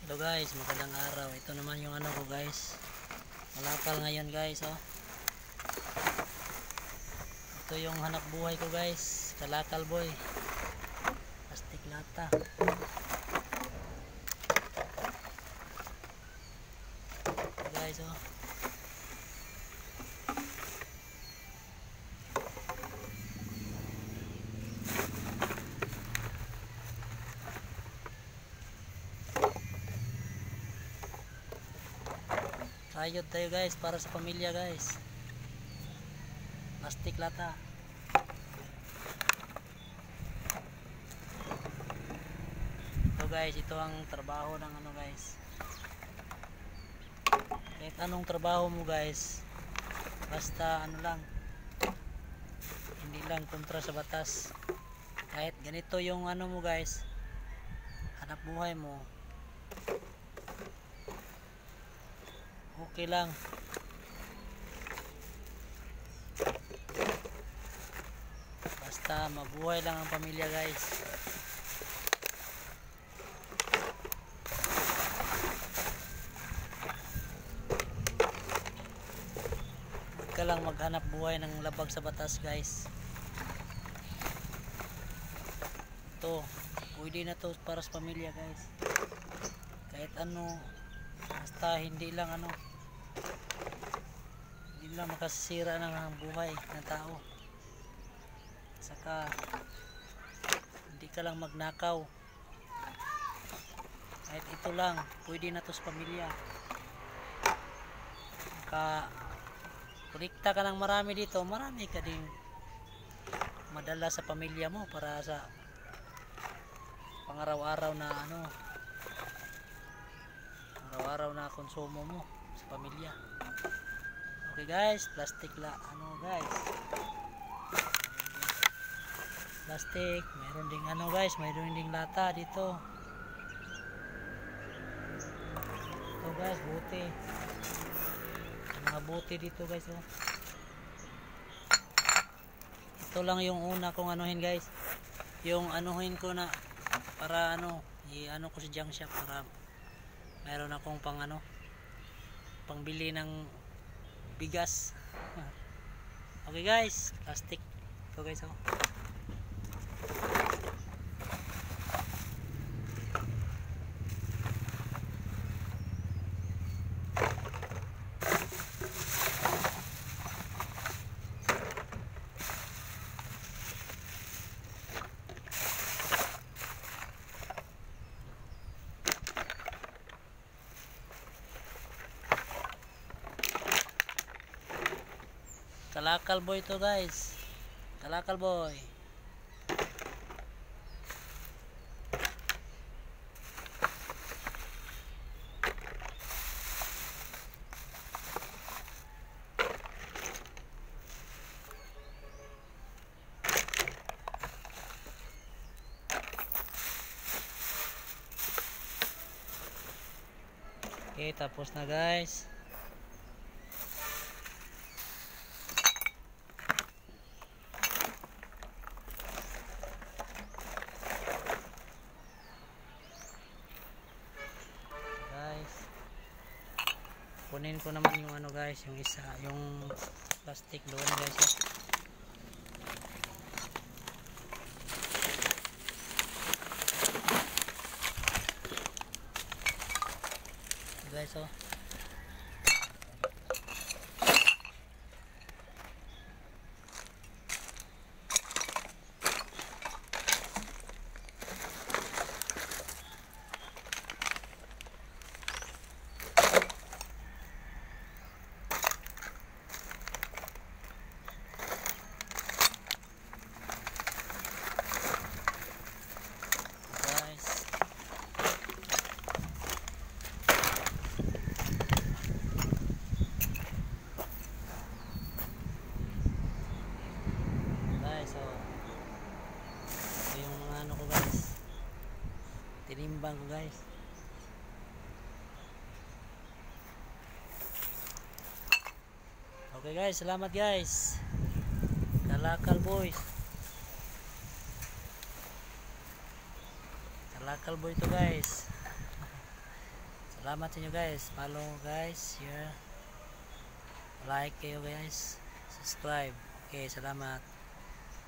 Hello guys, magandang araw. Ito naman yung ano ko guys. Malapal ngayon guys, oh. Ito yung hanap buhay ko guys. Kalakal boy. Plastic lata. Ito guys, oh. Ayod tayo guys para sa pamilya guys. Plastic lata. Ito guys, ito ang trabaho ng ano guys. Kahit anong trabaho mo guys, basta ano lang, hindi lang kontra sa batas. Kahit ganito yung ano mo guys, hanap buhay mo, okay lang. Basta mabuhay lang ang pamilya guys. Huwag ka lang maghanap buhay ng labag sa batas guys. Ito, pwede na to para sa pamilya guys. Kahit ano, basta hindi lang ano, hindi lang makasisira ng buhay ng tao. Saka hindi ka lang magnakaw. Kahit ito lang, pwede na to sa pamilya. Kulikta ka ng marami dito, marami ka ding madala sa pamilya mo para sa pangaraw-araw na ano, araw-araw na konsumo mo sa pamilya. Okay guys, plastic ano guys, plastic, mayroon ding ano guys, mayroon ding lata dito. Ito guys, buti, mga buti dito guys, oh. Ito lang yung una kong anuhin guys, yung anuhin ko na para ano, i-ano ko sa junk shop para mayroon akong pang ano, pangbili ng bigas. Okay guys, plastic ito guys, oh. Kalakal boy to guys. Kalakal boy. Okay, tapos na guys. Kunin ko naman yung ano guys, yung isa, yung plastic doon guys. Guys, oh. Tinimbang ko guys. Okay guys, salamat guys. Kalakal boys. Kalakal boy to guys. Salamat sa inyo guys. Follow guys, share, like kayo guys, subscribe. Okay, salamat.